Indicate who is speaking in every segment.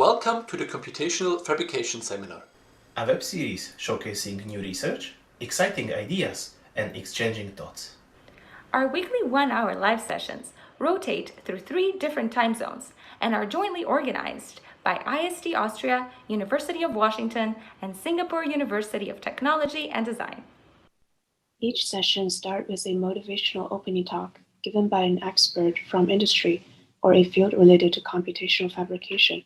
Speaker 1: Welcome to the Computational Fabrication Seminar,
Speaker 2: a web series showcasing new research, exciting ideas, and exchanging thoughts.
Speaker 3: Our weekly one-hour live sessions rotate through 3 different time zones and are jointly organized by IST Austria, University of Washington, and Singapore University of Technology and Design.
Speaker 4: Each session starts with a motivational opening talk given by an expert from industry or a field related to computational fabrication,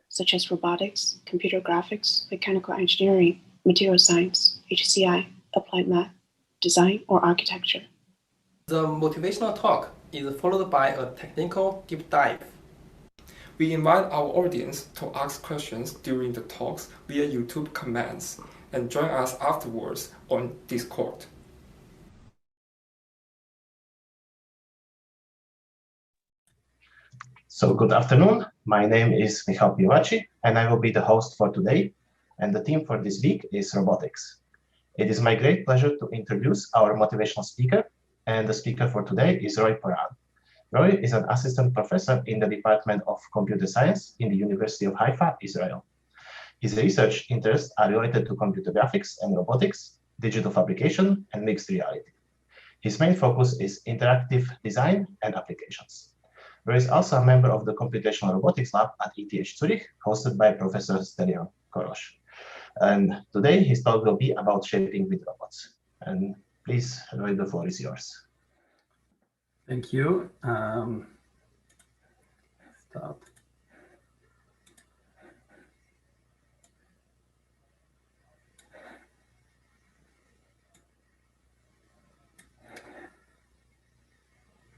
Speaker 4: such as robotics, computer graphics, mechanical engineering, material science, HCI, applied math, design, or architecture.
Speaker 5: The motivational talk is followed by a technical deep dive. We invite our audience to ask questions during the talks via YouTube comments and join us afterwards on Discord.
Speaker 2: So good afternoon, my name is Michał Piłaci, and I will be the host for today, and the theme for this week is robotics. It is my great pleasure to introduce our motivational speaker, and the speaker for today is Roi Poranne. Roi is an assistant professor in the Department of Computer Science in the University of Haifa, Israel. His research interests are related to computer graphics and robotics, digital fabrication, and mixed reality. His main focus is interactive design and applications. Roi is also a member of the Computational Robotics Lab at ETH Zurich, hosted by Professor Stelian Korosh. And today his talk will be about shaping with robots. And please, Roi, the floor is yours.
Speaker 6: Thank you. Start.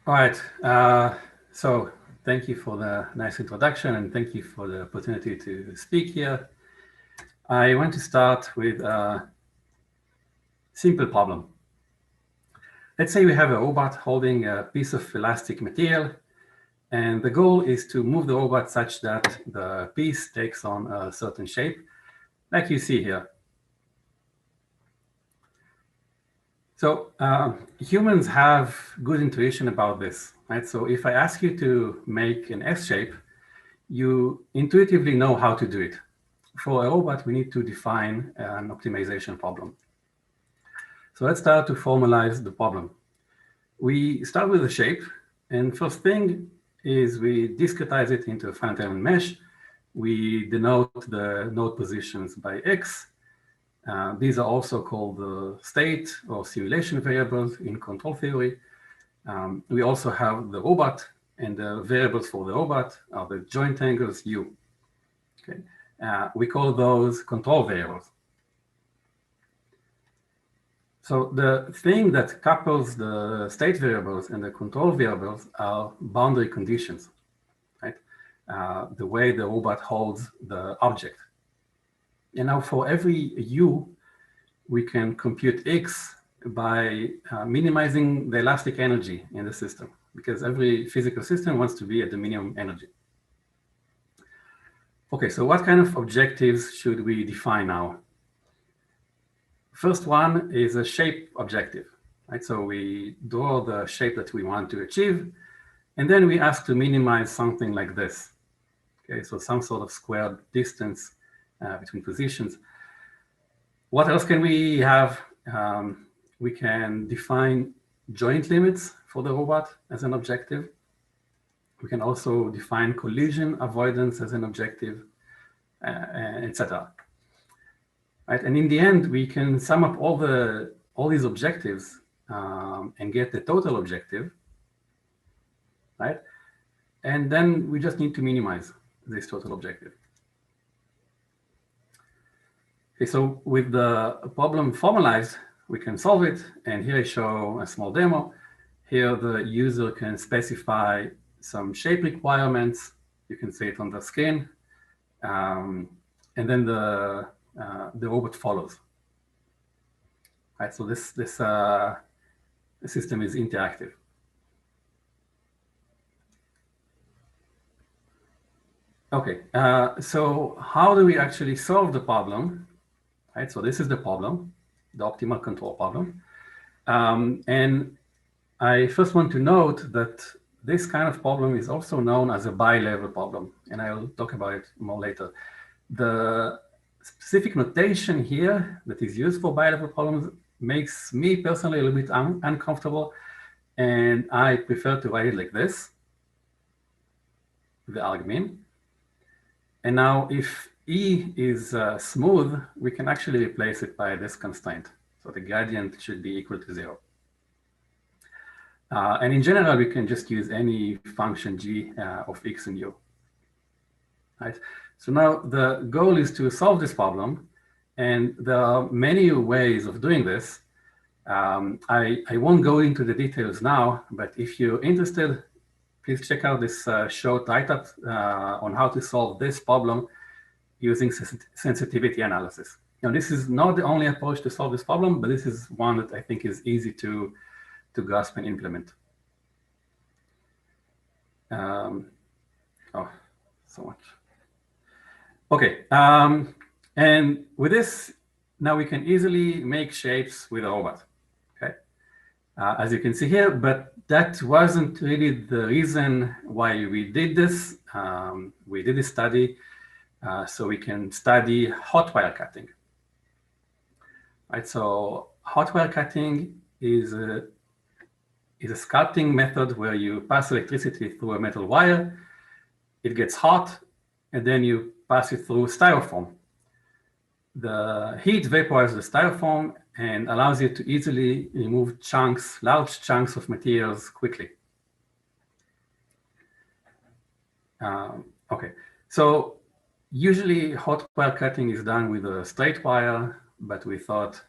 Speaker 6: All right. So thank you for the nice introduction, and thank you for the opportunity to speak here. I want to start with a simple problem. Let's say we have a robot holding a piece of elastic material, and the goal is to move the robot such that the piece takes on a certain shape, like you see here. So humans have good intuition about this, right? So if I ask you to make an S shape, you intuitively know how to do it. For a robot, we need to define an optimization problem. So let's start to formalize the problem. We start with the shape, and first thing is we discretize it into a finite element mesh. We denote the node positions by X. These are also called the state or simulation variables in control theory. We also have the robot, and the variables for the robot are the joint angles U. Okay. We call those control variables. So the thing that couples the state variables and the control variables are boundary conditions, right? The way the robot holds the object. And now for every U, we can compute X by minimizing the elastic energy in the system, because every physical system wants to be at the minimum energy. Okay, so what kind of objectives should we define now? First one is a shape objective, right? So we draw the shape that we want to achieve, and then we ask to minimize something like this. Okay, so some sort of squared distance between positions. What else can we have? We can define joint limits for the robot as an objective. We can also define collision avoidance as an objective, etc. Right, and in the end, we can sum up all these objectives and get the total objective, right? And then we just need to minimize this total objective. Okay, so with the problem formalized, we can solve it. And here I show a small demo. Here the user can specify some shape requirements. You can see it on the screen. And then the robot follows. Right, so this system is interactive. Okay, so how do we actually solve the problem? Right, so this is the problem, the optimal control problem. And I first want to note that this kind of problem is also known as a bilevel problem, and I'll talk about it more later. The specific notation here that is used for bilevel problems makes me personally a little bit uncomfortable, and I prefer to write it like this, the argmin. And now if E is smooth, we can actually replace it by this constraint. So the gradient should be equal to 0. And in general, we can just use any function g of x and u. Right? So now the goal is to solve this problem. And there are many ways of doing this. I won't go into the details now, but if you're interested, please check out this short write-up on how to solve this problem using sensitivity analysis. Now, this is not the only approach to solve this problem, but this is one that I think is easy to grasp and implement. Oh, so much. Okay, and with this, now we can easily make shapes with a robot, okay? As you can see here, but that wasn't really the reason why we did this. We did this study so we can study hot wire cutting. Right, so hot wire cutting is a sculpting method where you pass electricity through a metal wire, it gets hot, and then you pass it through styrofoam. The heat vaporizes the styrofoam and allows you to easily remove chunks, large chunks of materials quickly. Okay, so usually hot wire cutting is done with a straight wire, but we thought,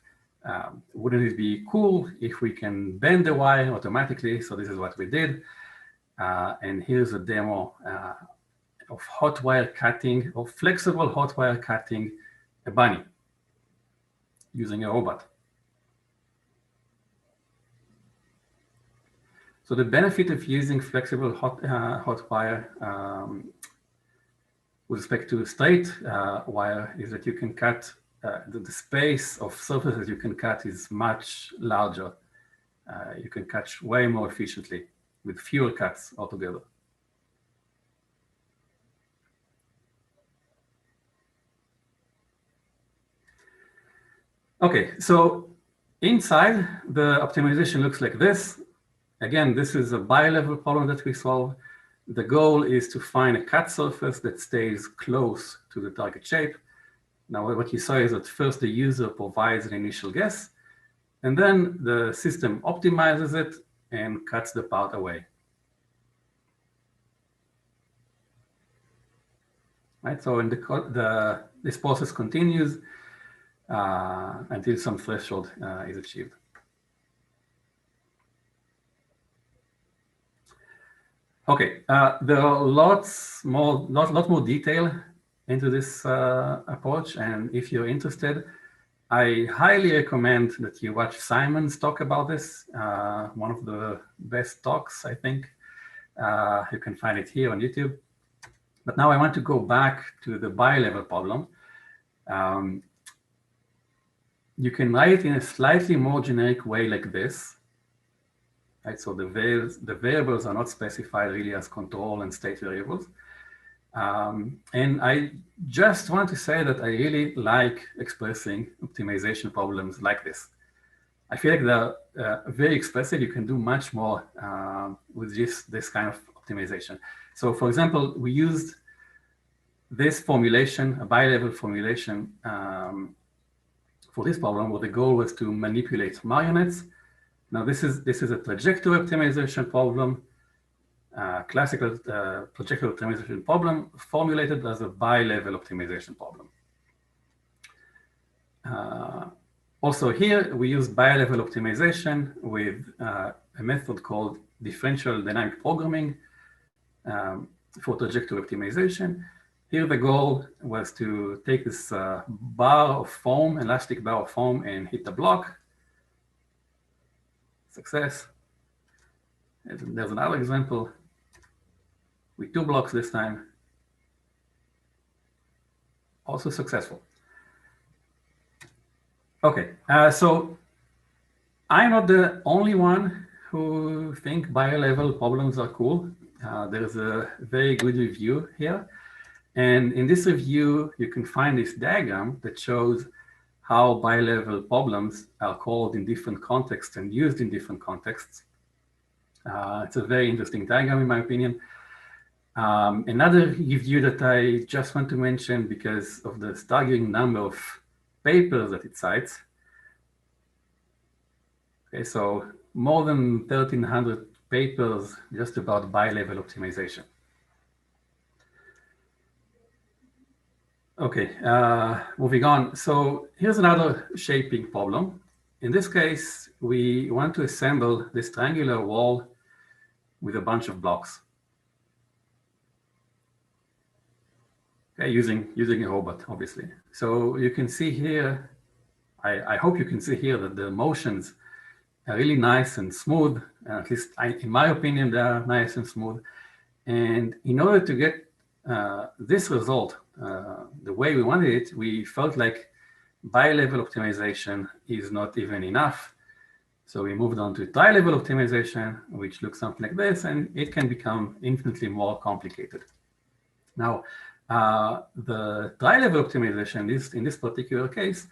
Speaker 6: wouldn't it be cool if we can bend the wire automatically? So this is what we did. And here's a demo of hot wire cutting, of flexible hot wire cutting a bunny using a robot. So the benefit of using flexible hot wire with respect to straight wire is that you can cut, the space of surfaces you can cut is much larger. You can cut way more efficiently with fewer cuts altogether. Okay, so inside, the optimization looks like this. Again, this is a bilevel problem that we solve. The goal is to find a cut surface that stays close to the target shape. Now, what you saw is that first the user provides an initial guess, and then the system optimizes it and cuts the part away. Right, so in this process continues until some threshold is achieved. Okay, there are lot more detail into this approach, and if you're interested, I highly recommend that you watch Simon's talk about this, one of the best talks, I think. You can find it here on YouTube. But now I want to go back to the bilevel problem. You can write it in a slightly more generic way like this. Right? So the variables are not specified really as control and state variables. And I just want to say that I really like expressing optimization problems like this. I feel like they're very expressive. You can do much more with just this kind of optimization. So for example, we used this formulation, a bilevel formulation for this problem, where the goal was to manipulate marionettes. Now this is a trajectory optimization problem, classical trajectory optimization problem formulated as a bilevel optimization problem. Also here, we use bilevel optimization with a method called differential dynamic programming for trajectory optimization. Here, the goal was to take this bar of foam, elastic bar of foam, and hit the block. Success. There's another example with 2 blocks this time. Also successful. Okay, so I'm not the only one who think bi-level problems are cool, there's a very good review here. And in this review, you can find this diagram that shows how bi-level problems are called in different contexts and used in different contexts. It's a very interesting diagram, in my opinion. Another review that I just want to mention because of the staggering number of papers that it cites. Okay, so more than 1,300 papers just about bi-level optimization. Okay, moving on. So here's another shaping problem. In this case, we want to assemble this triangular wall with a bunch of blocks. Okay, using a robot, obviously. So you can see here, I hope you can see here that the motions are really nice and smooth. At least in my opinion, they are nice and smooth. And in order to get this result, the way we wanted it, we felt like bi-level optimization is not even enough. So we moved on to tri-level optimization, which looks something like this, and it can become infinitely more complicated. Now, the tri-level optimization in this particular case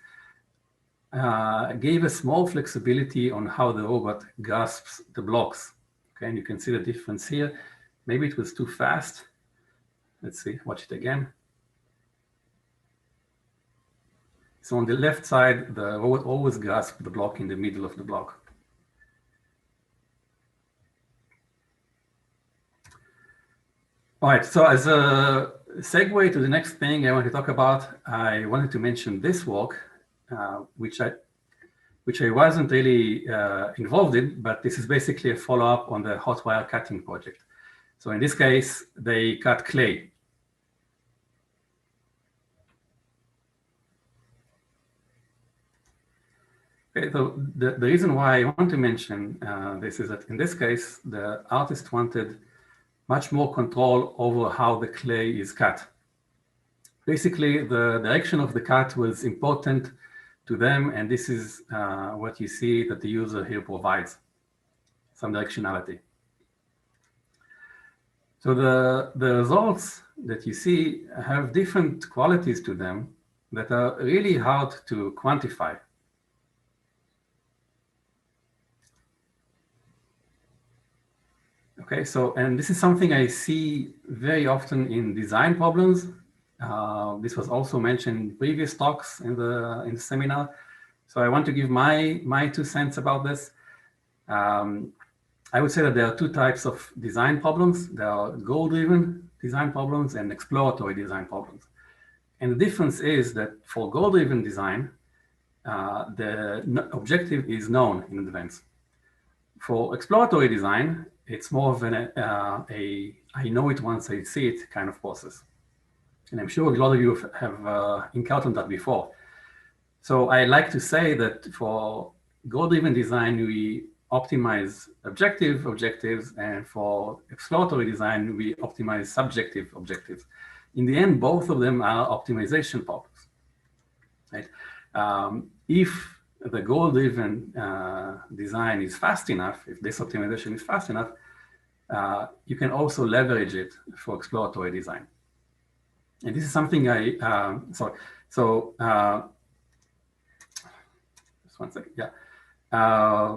Speaker 6: gave us more flexibility on how the robot grasps the blocks. Okay, and you can see the difference here. Maybe it was too fast. Let's see, watch it again. So on the left side, the robot always grasps the block in the middle of the block. All right, so as a segue to the next thing I want to talk about, I wanted to mention this work, which I wasn't really involved in, but this is basically a follow-up on the hot wire cutting project. So in this case, they cut clay. Okay, so the reason why I want to mention this is that in this case, the artist wanted much more control over how the clay is cut. Basically, the direction of the cut was important to them, and this is what you see that the user here provides, some directionality. So the results that you see have different qualities to them that are really hard to quantify. Okay, so, and this is something I see very often in design problems. This was also mentioned in previous talks in the seminar. So I want to give my 2 cents about this. I would say that there are 2 types of design problems. There are goal-driven design problems and exploratory design problems. And the difference is that for goal-driven design, the objective is known in advance. For exploratory design, it's more of I know it once I see it kind of process. And I'm sure a lot of you have encountered that before. So I like to say that for goal-driven design, we optimize objectives, and for exploratory design, we optimize subjective objectives. In the end, both of them are optimization problems. Right? If the goal-driven design is fast enough, if this optimization is fast enough, you can also leverage it for exploratory design. And this is something just one second, yeah.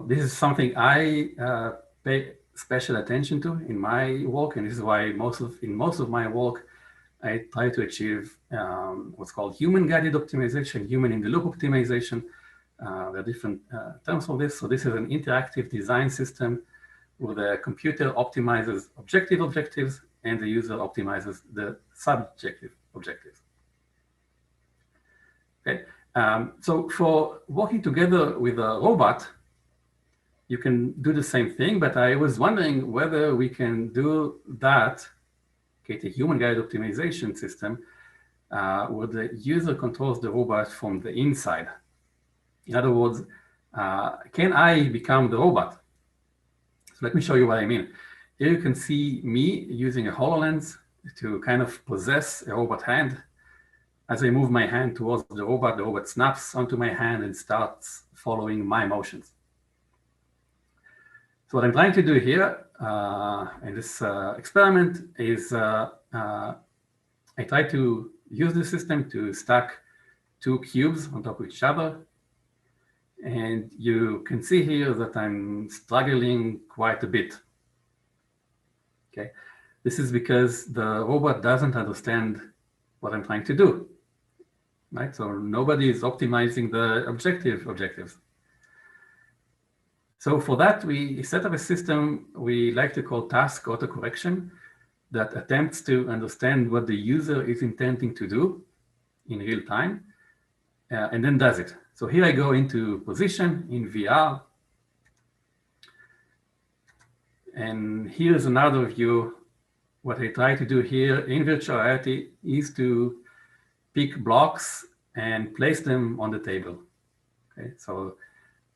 Speaker 6: This is something I pay special attention to in my work, and this is why in most of my work, I try to achieve what's called human-guided optimization, human-in-the-loop optimization. There are different terms for this. So this is an interactive design system where the computer optimizes objectives and the user optimizes the subjective objectives. Okay. So for working together with a robot, you can do the same thing, but I was wondering whether we can do that, okay, the human-guided optimization system, where the user controls the robot from the inside. In other words, can I become the robot? So let me show you what I mean. Here you can see me using a HoloLens to kind of possess a robot hand. As I move my hand towards the robot snaps onto my hand and starts following my motions. So what I'm trying to do here in this experiment is I try to use the system to stack two cubes on top of each other. And you can see here that I'm struggling quite a bit. Okay, this is because the robot doesn't understand what I'm trying to do, right? So nobody is optimizing the objectives. So for that, we set up a system we like to call task autocorrection that attempts to understand what the user is intending to do in real time, and then does it. So here I go into position in VR. And here's another view. What I try to do here in virtual reality is to pick blocks and place them on the table. Okay, so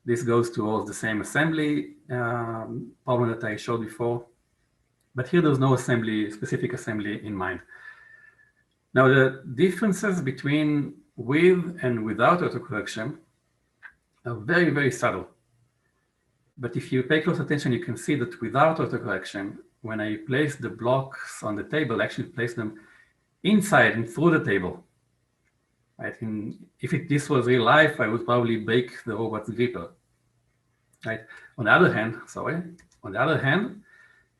Speaker 6: this goes towards the same assembly problem that I showed before. But here there's no specific assembly in mind. Now the differences between with and without autocorrection are very, very subtle. But if you pay close attention, you can see that without autocorrection, when I place the blocks on the table, I actually place them inside and through the table. Right? And if this was real life, I would probably break the robot's gripper. Right? On the other hand,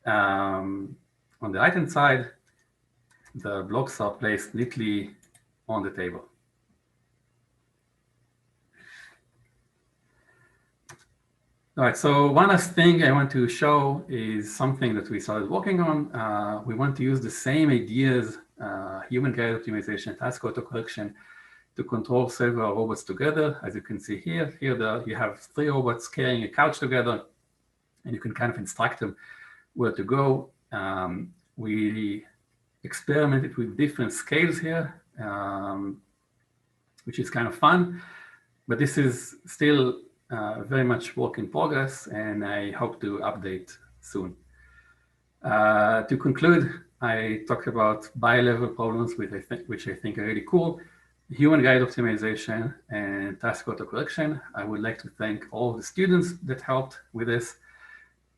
Speaker 6: on the right-hand side, the blocks are placed neatly on the table. All right, so one last thing I want to show is something that we started working on. We want to use the same ideas, human-guided optimization, task autocorrection, to control several robots together. As you can see here, you have 3 robots carrying a couch together, and you can kind of instruct them where to go. We experimented with different scales here, which is kind of fun, but this is still very much work in progress, and I hope to update soon. To conclude, I talked about bi-level problems, which I think are really cool, human-guided optimization and task autocorrection. I would like to thank all the students that helped with this,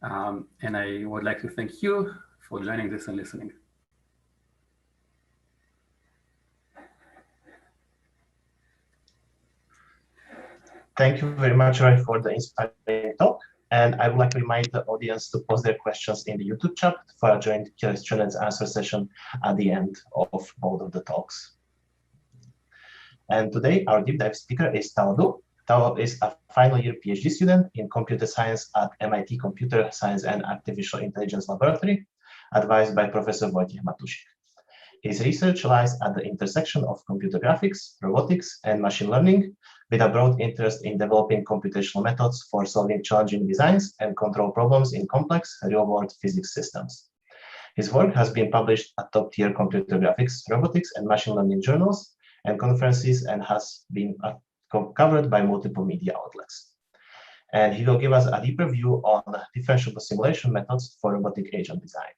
Speaker 6: and I would like to thank you for joining this and listening.
Speaker 2: Thank you very much, Roi, for the inspiring talk. And I would like to remind the audience to post their questions in the YouTube chat for a joint question and answer session at the end of both of the talks. And today, our deep dive speaker is Tao Du. Tao is a final year PhD student in computer science at MIT Computer Science and Artificial Intelligence Laboratory, advised by Professor Wojciech Matusik. His research lies at the intersection of computer graphics, robotics, and machine learning, with a broad interest in developing computational methods for solving challenging designs and control problems in complex real-world physics systems. His work has been published at top-tier computer graphics, robotics, and machine learning journals and conferences, and has been covered by multiple media outlets. And he will give us a deeper view on differentiable simulation methods for robotic agent design.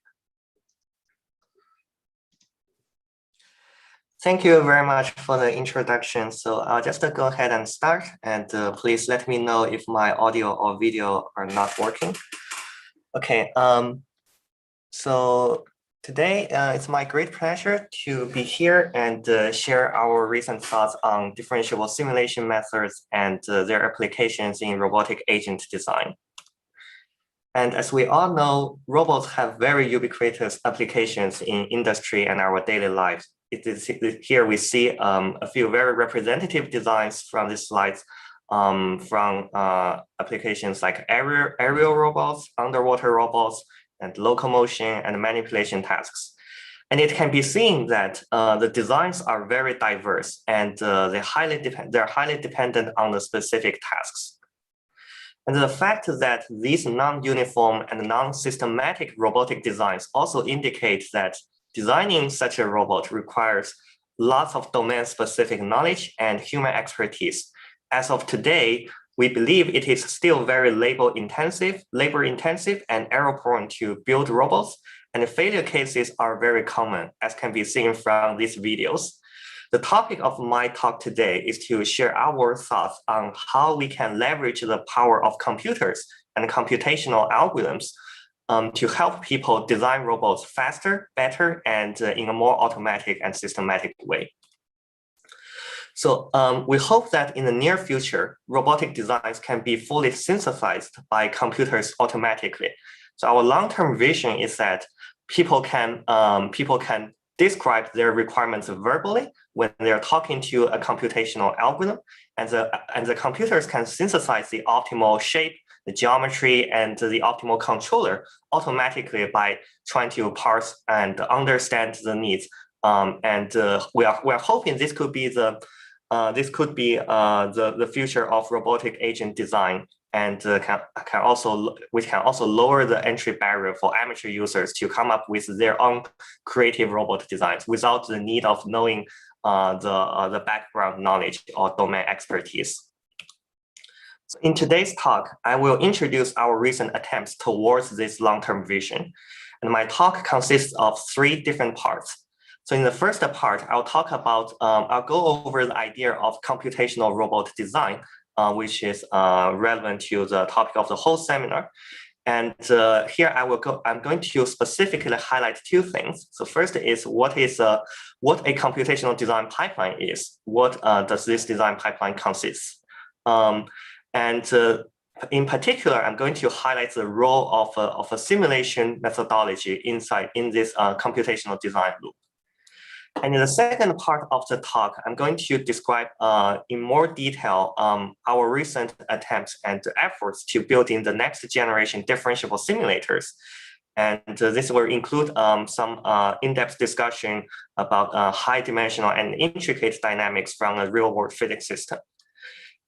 Speaker 7: Thank you very much for the introduction. So I'll just go ahead and start, and please let me know if my audio or video are not working. Okay, so today it's my great pleasure to be here and share our recent thoughts on differentiable simulation methods and their applications in robotic agent design. And as we all know, robots have very ubiquitous applications in industry and our daily lives. Here we see a few very representative designs from these slides from applications like aerial robots, underwater robots, and locomotion and manipulation tasks. And it can be seen that the designs are very diverse, and they're highly dependent on the specific tasks. And the fact that these non-uniform and non-systematic robotic designs also indicate that designing such a robot requires lots of domain-specific knowledge and human expertise. As of today, we believe it is still very labor-intensive and error-prone to build robots, and the failure cases are very common, as can be seen from these videos. The topic of my talk today is to share our thoughts on how we can leverage the power of computers and computational algorithms to help people design robots faster, better, and in a more automatic and systematic way. So we hope that in the near future, robotic designs can be fully synthesized by computers automatically. So our long-term vision is that people can describe their requirements verbally when they're talking to a computational algorithm, and the computers can synthesize the optimal shape, the geometry, and the optimal controller automatically by trying to parse and understand the needs. We are hoping this could be the future of robotic agent design, and which can also lower the entry barrier for amateur users to come up with their own creative robot designs without the need of knowing the background knowledge or domain expertise. So in today's talk, I will introduce our recent attempts towards this long-term vision. And my talk consists of 3 different parts. So in the first part, I'll go over the idea of computational robot design, which is relevant to the topic of the whole seminar. And here I'm going to specifically highlight 2 things. So first is what a computational design pipeline is. What does this design pipeline consist? In particular, I'm going to highlight the role of a simulation methodology in this computational design loop. And in the second part of the talk, I'm going to describe in more detail our recent attempts and efforts to build in the next generation differentiable simulators. And this will include some in-depth discussion about high dimensional and intricate dynamics from a real-world physics system.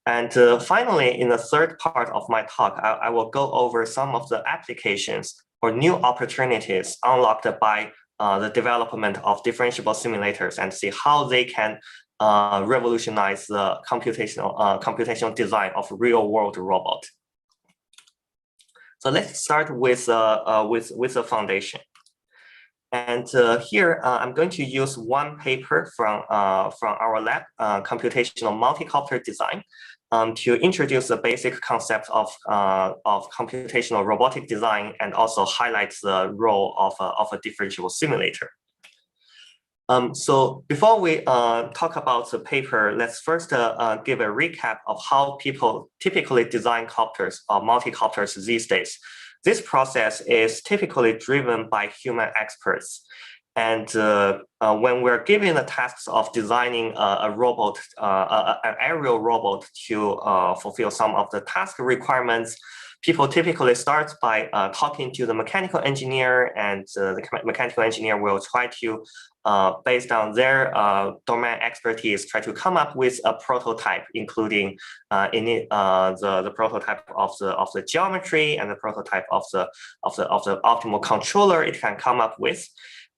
Speaker 7: And finally, in the third part of my talk, I will go over some of the applications or new opportunities unlocked by the development of differentiable simulators and see how they can revolutionize the computational design of real-world robot. So let's start with the foundation. And here I'm going to use one paper from our lab, computational multi-copter design, to introduce the basic concept of computational robotic design and also highlight the role of a differentiable simulator. So before we talk about the paper, let's first give a recap of how people typically design copters or multi-copters these days. This process is typically driven by human experts. And when we're given the tasks of designing a robot, an aerial robot to fulfill some of the task requirements, people typically start by talking to the mechanical engineer, and the mechanical engineer will try to, based on their domain expertise, try to come up with a prototype, including the prototype of the geometry and the prototype of the optimal controller it can come up with.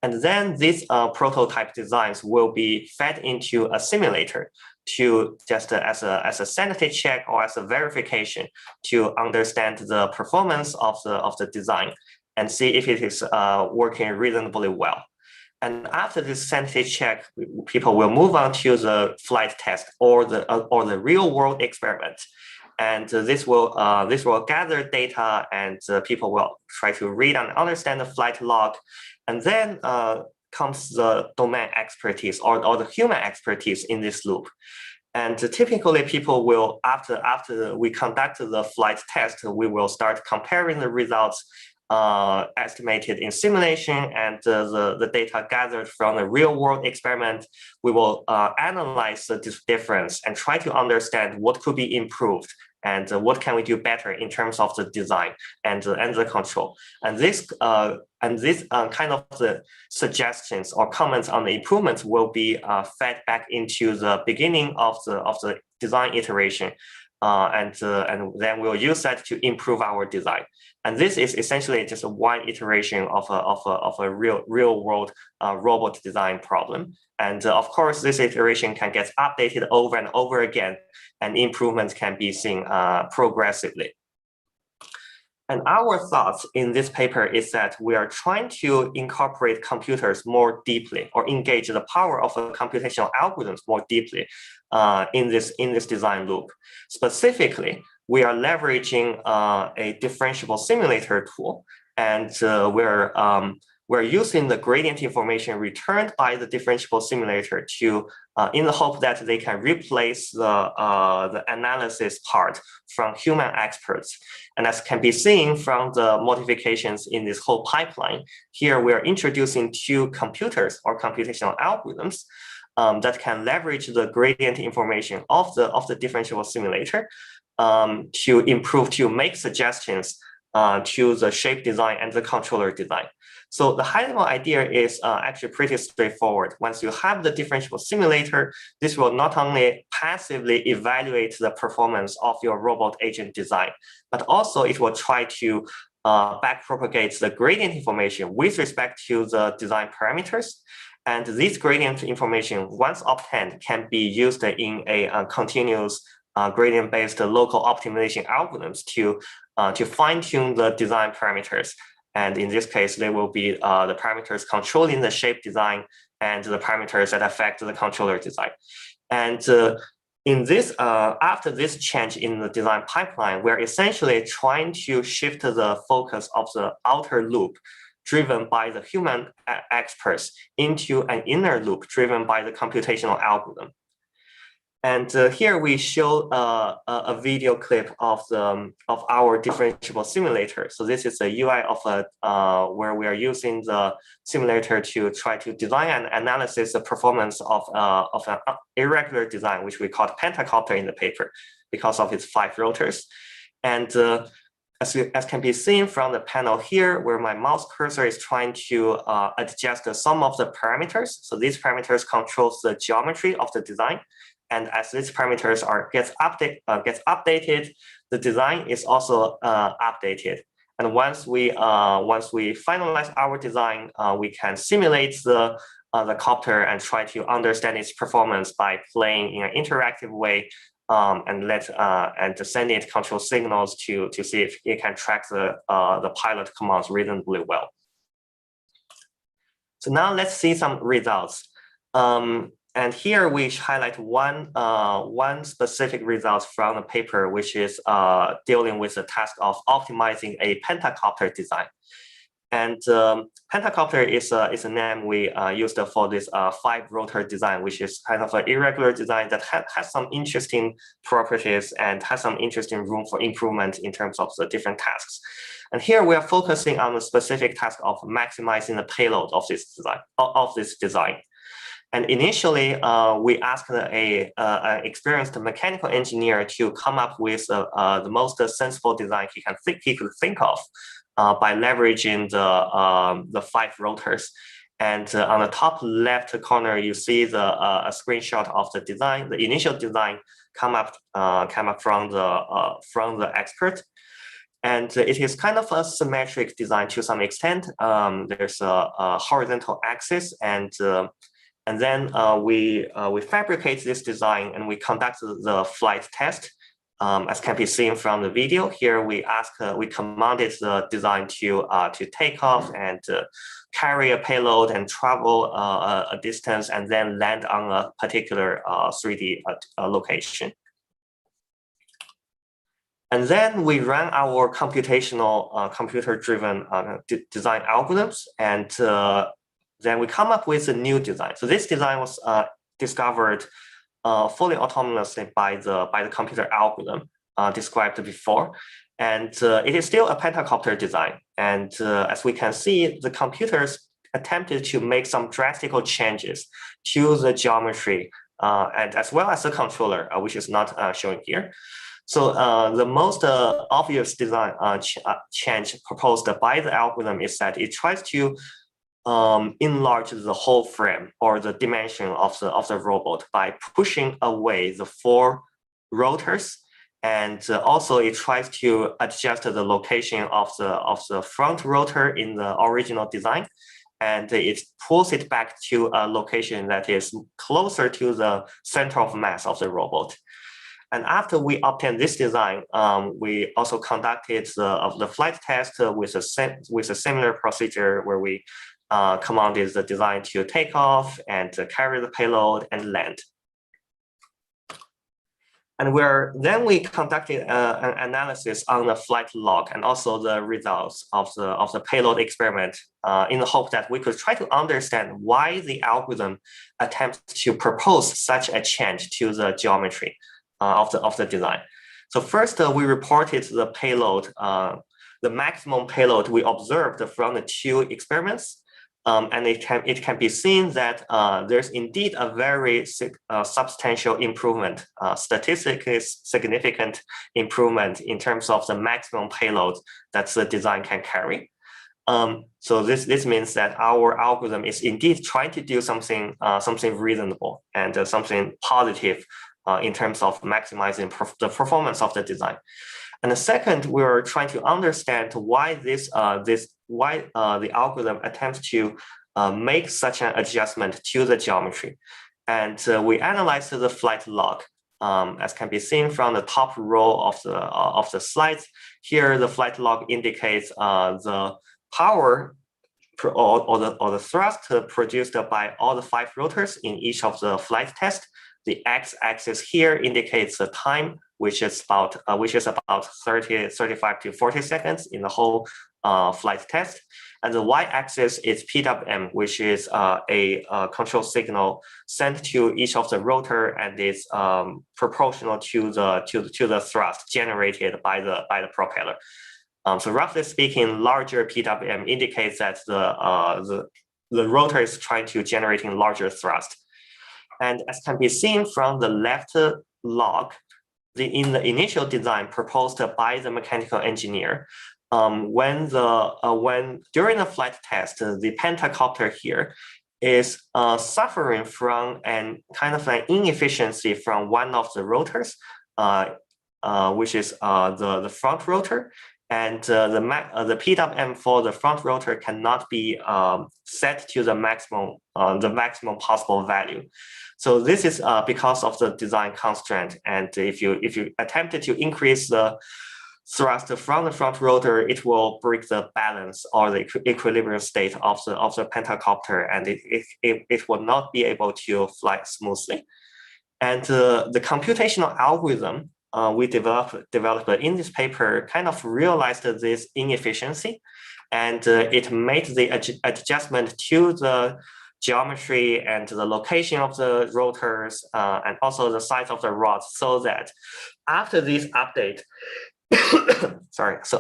Speaker 7: And then these prototype designs will be fed into a simulator to just as a sanity check or as a verification to understand the performance of the design and see if it is working reasonably well. And after this sanity check, people will move on to the flight test or the real world experiment. And this will gather data, and people will try to read and understand the flight log. And then comes the domain expertise or the human expertise in this loop. And typically people will, after we conduct the flight test, we will start comparing the results estimated in simulation and the data gathered from the real world experiment. We will analyze the difference and try to understand what could be improved and what can we do better in terms of the design and the control. And this kind of the suggestions or comments on the improvements will be fed back into the beginning of the design iteration. And then we'll use that to improve our design. And this is essentially just one iteration of a real world robot design problem. And of course, this iteration can get updated over and over again, and improvements can be seen progressively. And our thoughts in this paper is that we are trying to incorporate computers more deeply, or engage the power of computational algorithms more deeply in this design loop. Specifically, we are leveraging a differentiable simulator tool, and we're using the gradient information returned by the differentiable simulator to, in the hope that they can replace the analysis part from human experts. And as can be seen from the modifications in this whole pipeline, here we're introducing two computers or computational algorithms that can leverage the gradient information of the differentiable simulator to make suggestions to the shape design and the controller design. So the high-level idea is actually pretty straightforward. Once you have the differentiable simulator, this will not only passively evaluate the performance of your robot agent design, but also it will try to backpropagate the gradient information with respect to the design parameters. And this gradient information, once obtained, can be used in a continuous gradient-based local optimization algorithms to fine-tune the design parameters. And in this case, they will be the parameters controlling the shape design and the parameters that affect the controller design. And in this, after this change in the design pipeline, we're essentially trying to shift the focus of the outer loop driven by the human experts into an inner loop driven by the computational algorithm. And here we show a video clip of our differentiable simulator. So this is a UI of where we are using the simulator to try to design and analyze the performance of an irregular design, which we call pentacopter in the paper, because of its 5 rotors. And as can be seen from the panel here, where my mouse cursor is trying to adjust some of the parameters. So these parameters controls the geometry of the design. And as these parameters gets updated, the design is also updated. And once we finalize our design, we can simulate the copter and try to understand its performance by playing in an interactive way, and send it control signals to see if it can track the pilot commands reasonably well. So now let's see some results. And here we highlight one specific result from the paper, which is dealing with the task of optimizing a pentacopter design. And pentacopter is a name we used for this 5-rotor design, which is kind of an irregular design that has some interesting properties and has some interesting room for improvement in terms of the different tasks. And here we are focusing on the specific task of maximizing the payload of this design. And initially, we asked an experienced mechanical engineer to come up with the most sensible design he could think of by leveraging the 5 rotors. And on the top left corner, you see a screenshot of the design. The initial design come up from the expert. And it is kind of a symmetric design to some extent. There's a horizontal axis, and then we fabricate this design and we conduct the flight test. As can be seen from the video here, we commanded the design to take off and carry a payload and travel a distance and then land on a particular 3D location. And then we ran our computational computer-driven design algorithms, and then we come up with a new design. So this design was discovered fully autonomously by the computer algorithm described before. And it is still a pentacopter design. And as we can see, the computers attempted to make some drastic changes to the geometry and as well as the controller, which is not shown here. So the most obvious design change proposed by the algorithm is that it tries to enlarge the whole frame or the dimension of the robot by pushing away the 4 rotors, and also it tries to adjust the location of the front rotor in the original design, and it pulls it back to a location that is closer to the center of mass of the robot. And after we obtained this design, we also conducted the flight test with a similar procedure where we commanded the design to take off and to carry the payload and land. And then we conducted an analysis on the flight log and also the results of the payload experiment in the hope that we could try to understand why the algorithm attempts to propose such a change to the geometry of the design. So first, we reported the payload, the maximum payload we observed from the 2 experiments. And it can be seen that there's indeed a very substantial improvement, statistically significant improvement in terms of the maximum payload that the design can carry. So this means that our algorithm is indeed trying to do something reasonable and something positive in terms of maximizing the performance of the design. And the second, we're trying to understand why the algorithm attempts to make such an adjustment to the geometry. And we analyzed the flight log, as can be seen from the top row of the slides. Here, the flight log indicates the power or the thrust produced by all the 5 rotors in each of the flight tests. The x-axis here indicates the time, which is about 35 to 40 seconds in the whole flight test. And the y-axis is PWM, which is a control signal sent to each of the rotor and is proportional to the thrust generated by the propeller. So roughly speaking, larger PWM indicates that the rotor is trying to generating larger thrust. And as can be seen from the left log, in the initial design proposed by the mechanical engineer, when during the flight test, the pentacopter here is suffering from an kind of an inefficiency from one of the rotors, which is the front rotor. And the PWM for the front rotor cannot be set to the maximum possible value. So this is because of the design constraint. And if you attempted to increase the thrust from the front rotor, it will break the balance or the equilibrium state of the pentacopter, and it will not be able to fly smoothly. And the computational algorithm we developed in this paper kind of realized this inefficiency, and it made the adjustment to the geometry and the location of the rotors and also the size of the rods, so that after these updates,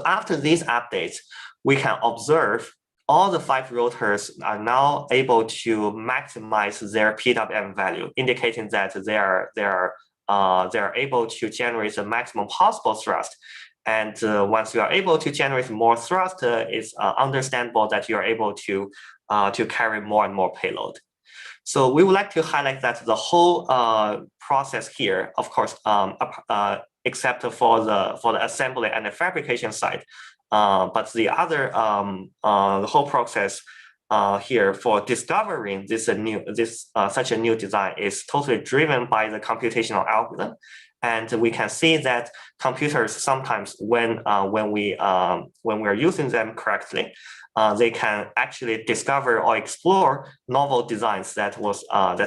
Speaker 7: after these updates, we can observe all the 5 rotors are now able to maximize their PWM value, indicating that they are able to generate the maximum possible thrust. And once you are able to generate more thrust, it's understandable that you are able to carry more and more payload. So we would like to highlight that the whole process here, of course, except for the assembly and the fabrication side, but the other the whole process here for discovering such a new design is totally driven by the computational algorithm. And we can see that computers sometimes, when we are using them correctly, they can actually discover or explore novel designs that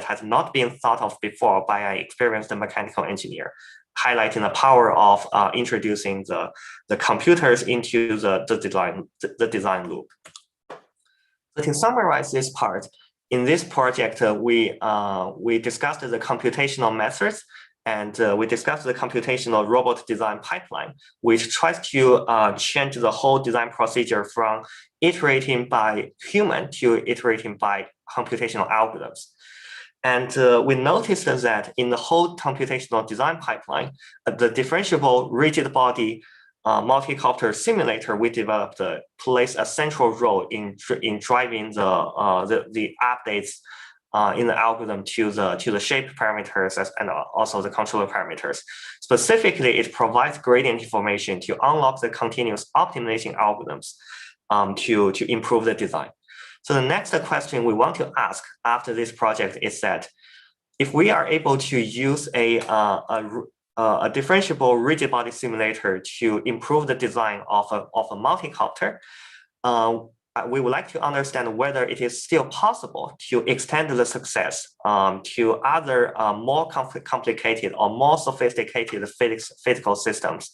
Speaker 7: has not been thought of before by an experienced mechanical engineer, highlighting the power of introducing the computers into the design loop. So to summarize this part, in this project, we discussed the computational methods, and we discussed the computational robot design pipeline, which tries to change the whole design procedure from iterating by human to iterating by computational algorithms. And we noticed that in the whole computational design pipeline, the differentiable rigid body multi-copter simulator we developed plays a central role in driving the updates in the algorithm to the shape parameters and also the controller parameters. Specifically, it provides gradient information to unlock the continuous optimization algorithms to improve the design. So the next question we want to ask after this project is that if we are able to use a differentiable rigid body simulator to improve the design of a multi-copter, we would like to understand whether it is still possible to extend the success to other more complicated or more sophisticated physical systems.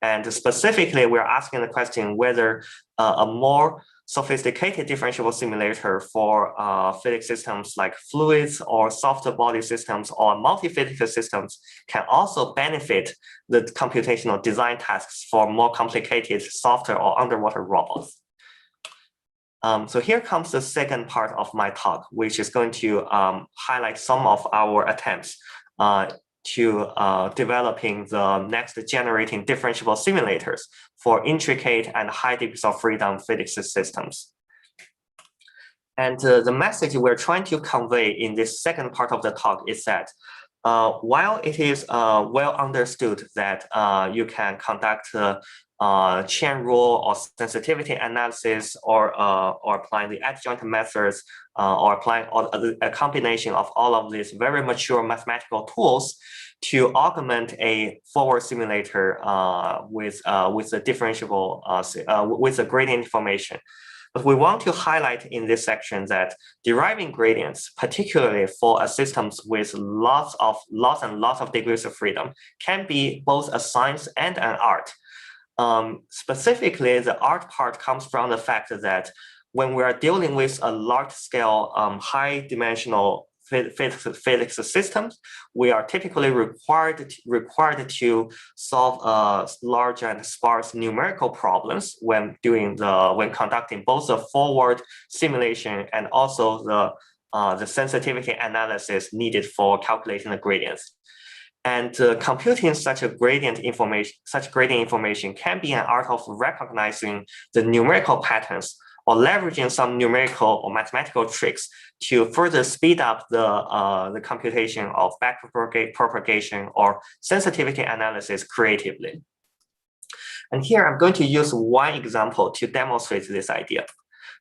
Speaker 7: And specifically, we're asking the question whether a more sophisticated differentiable simulator for physics systems like fluids or soft body systems or multi-physical systems can also benefit the computational design tasks for more complicated software or underwater robots. So here comes the second part of my talk, which is going to highlight some of our attempts to developing the next generating differentiable simulators for intricate and high degrees of freedom physics systems. And the message we're trying to convey in this second part of the talk is that while it is well understood that you can conduct chain rule or sensitivity analysis or applying the adjoint methods or applying a combination of all of these very mature mathematical tools to augment a forward simulator with a differentiable with a gradient information. But we want to highlight in this section that deriving gradients, particularly for systems with lots and lots of degrees of freedom, can be both a science and an art. Specifically, the art part comes from the fact that when we are dealing with a large-scale, high-dimensional physics systems, we are typically required to solve large and sparse numerical problems when conducting both the forward simulation and also the sensitivity analysis needed for calculating the gradients. And computing such gradient information can be an art of recognizing the numerical patterns or leveraging some numerical or mathematical tricks to further speed up the computation of backpropagation or sensitivity analysis creatively. And here I'm going to use one example to demonstrate this idea.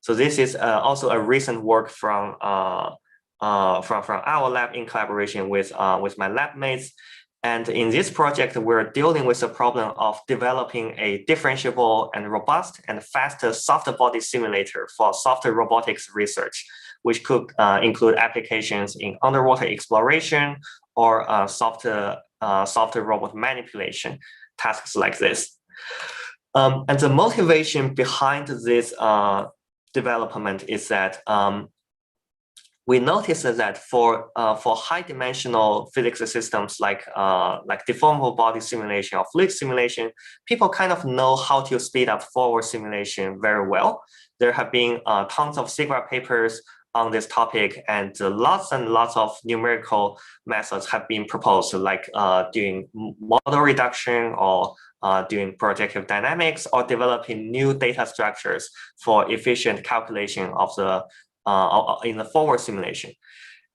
Speaker 7: So this is also a recent work from our lab in collaboration with my lab mates. And in this project, we're dealing with the problem of developing a differentiable and robust and faster soft body simulator for soft robotics research, which could include applications in underwater exploration or soft robot manipulation, tasks like this. And the motivation behind this development is that we noticed that for high-dimensional physics systems like deformable body simulation or fluid simulation, people kind of know how to speed up forward simulation very well. There have been tons of SIGGRAPH papers on this topic, and lots of numerical methods have been proposed, like doing model reduction or doing projective dynamics or developing new data structures for efficient calculation of the in the forward simulation.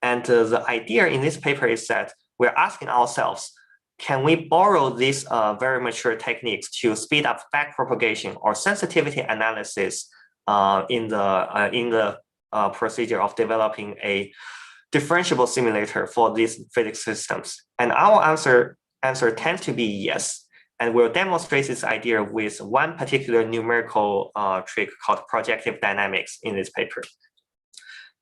Speaker 7: And the idea in this paper is that we're asking ourselves, can we borrow these very mature techniques to speed up backpropagation or sensitivity analysis in the procedure of developing a differentiable simulator for these physics systems? And our answer tends to be yes. And we'll demonstrate this idea with one particular numerical trick called projective dynamics in this paper.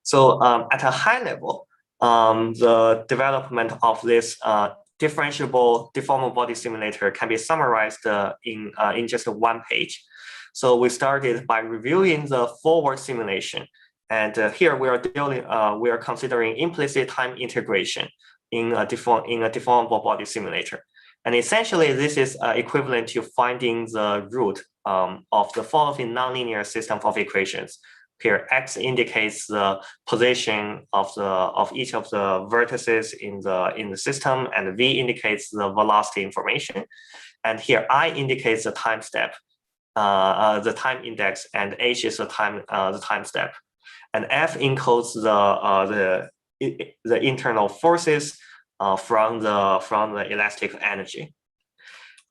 Speaker 7: So at a high level, the development of this differentiable deformable body simulator can be summarized in just one page. So we started by reviewing the forward simulation, and here we are considering implicit time integration in a deformable body simulator. And essentially, this is equivalent to finding the root of the following nonlinear system of equations. Here, x indicates the position of each of the vertices in the system, and v indicates the velocity information. And here, I indicates the time step, the time index, and h is the time step. And f encodes the internal forces from the elastic energy.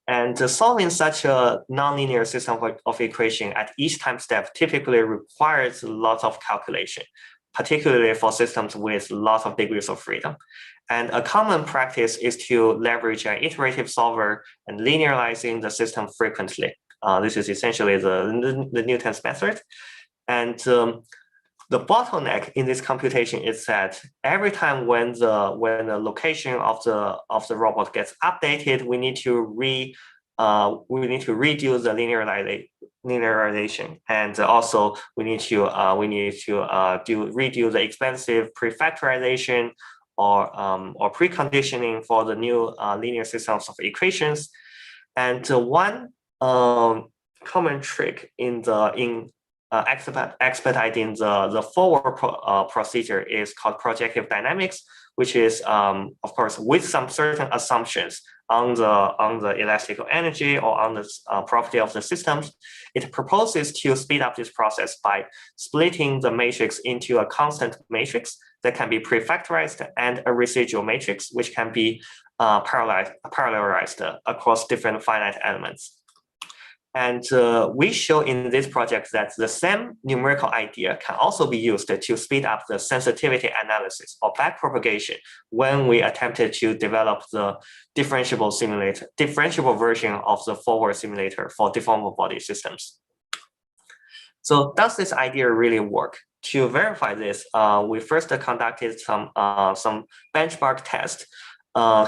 Speaker 7: And solving such a nonlinear system of equation at each time step typically requires lots of calculation, particularly for systems with lots of degrees of freedom. And a common practice is to leverage an iterative solver and linearizing the system frequently. This is essentially the Newton's method. And the bottleneck in this computation is that every time when the location of the robot gets updated, we need to redo the linearization, and also we need to redo the expensive prefactorization or preconditioning for the new linear systems of equations. And one common trick in expediting the forward procedure is called projective dynamics, which is of course with some certain assumptions on the elastic energy or on the property of the systems. It proposes to speed up this process by splitting the matrix into a constant matrix that can be prefactorized and a residual matrix, which can be parallelized across different finite elements. And we show in this project that the same numerical idea can also be used to speed up the sensitivity analysis or backpropagation when we attempted to develop the differentiable version of the forward simulator for deformable body systems. So does this idea really work? To verify this, we first conducted some benchmark tests.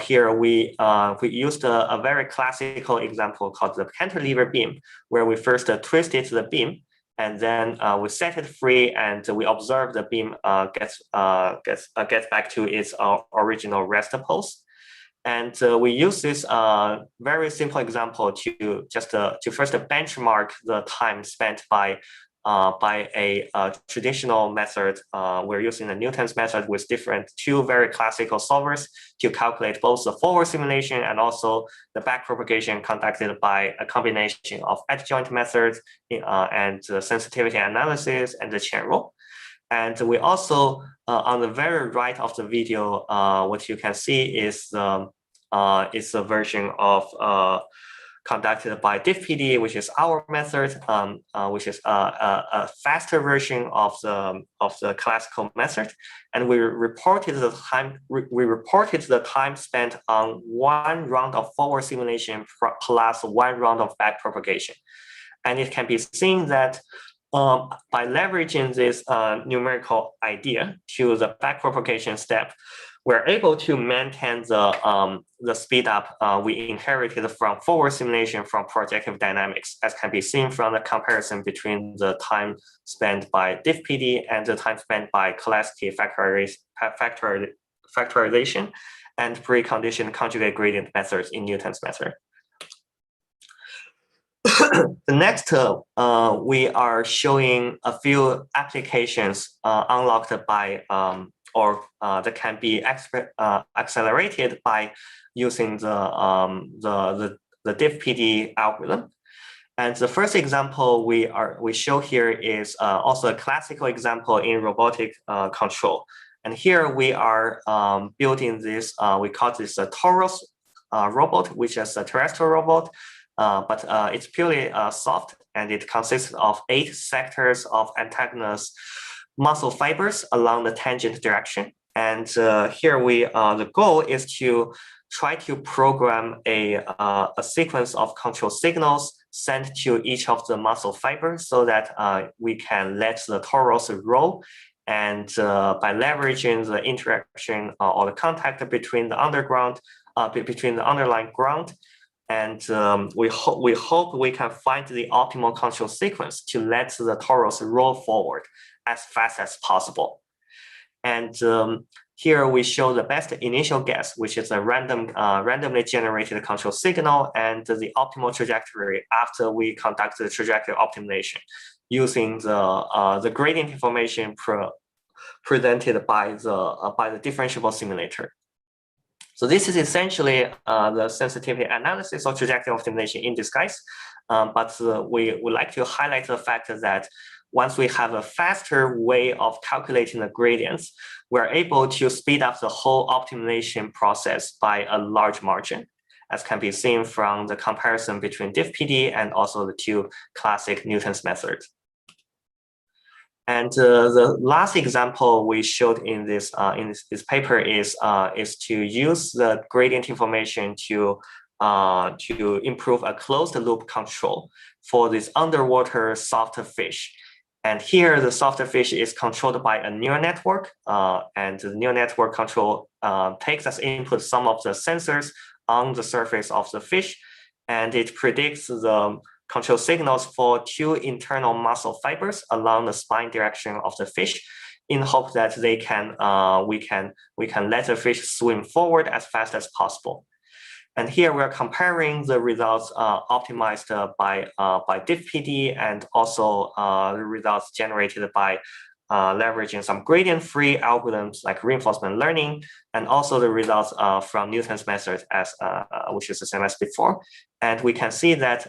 Speaker 7: Here we used a very classical example called the cantilever beam, where we first twisted the beam and then we set it free, and we observe the beam gets back to its original rest pose. And we use this very simple example to first benchmark the time spent by a traditional method. We're using the Newton's method with two very classical solvers to calculate both the forward simulation and also the backpropagation conducted by a combination of adjoint methods and sensitivity analysis and the chain rule. And we also, on the very right of the video, what you can see is a version of conducted by diffpd, which is our method, which is a faster version of the classical method, and we reported the time spent on one round of forward simulation plus one round of backpropagation, and it can be seen that by leveraging this numerical idea to the backpropagation step, we're able to maintain the speed up we inherited from forward simulation from projective dynamics, as can be seen from the comparison between the time spent by diffpd and the time spent by Cholesky factorization and preconditioned conjugate gradient methods in Newton's method. The next, we are showing a few applications unlocked by that can be accelerated by using the diffpd algorithm. And the first example we show here is also a classical example in robotic control. And here we are building this, we call this a torus robot, which is a terrestrial robot. But it's purely soft, and it consists of 8 sectors of antagonous muscle fibers along the tangent direction. And here the goal is to try to program a sequence of control signals sent to each of the muscle fibers so that we can let the torus roll. And by leveraging the interaction or the contact between the underlying ground, and we hope we can find the optimal control sequence to let the torus roll forward as fast as possible. And here we show the best initial guess, which is a randomly generated control signal, and the optimal trajectory after we conduct the trajectory optimization using the gradient information presented by the differentiable simulator. So this is essentially the sensitivity analysis or trajectory optimization in disguise. But we would like to highlight the fact that once we have a faster way of calculating the gradients, we're able to speed up the whole optimization process by a large margin, as can be seen from the comparison between diffpd and also the two classic Newton's methods. And the last example we showed in this paper is to use the gradient information to improve a closed loop control for this underwater soft fish. And here, the softer fish is controlled by a neural network, and the neural network control takes as input some of the sensors on the surface of the fish, and it predicts the control signals for 2 internal muscle fibers along the spine direction of the fish, in hope that we can let the fish swim forward as fast as possible. And here we're comparing the results optimized by DiffPD, and also the results generated by leveraging some gradient-free algorithms like reinforcement learning, and also the results from Newton's method, which is the same as before. And we can see that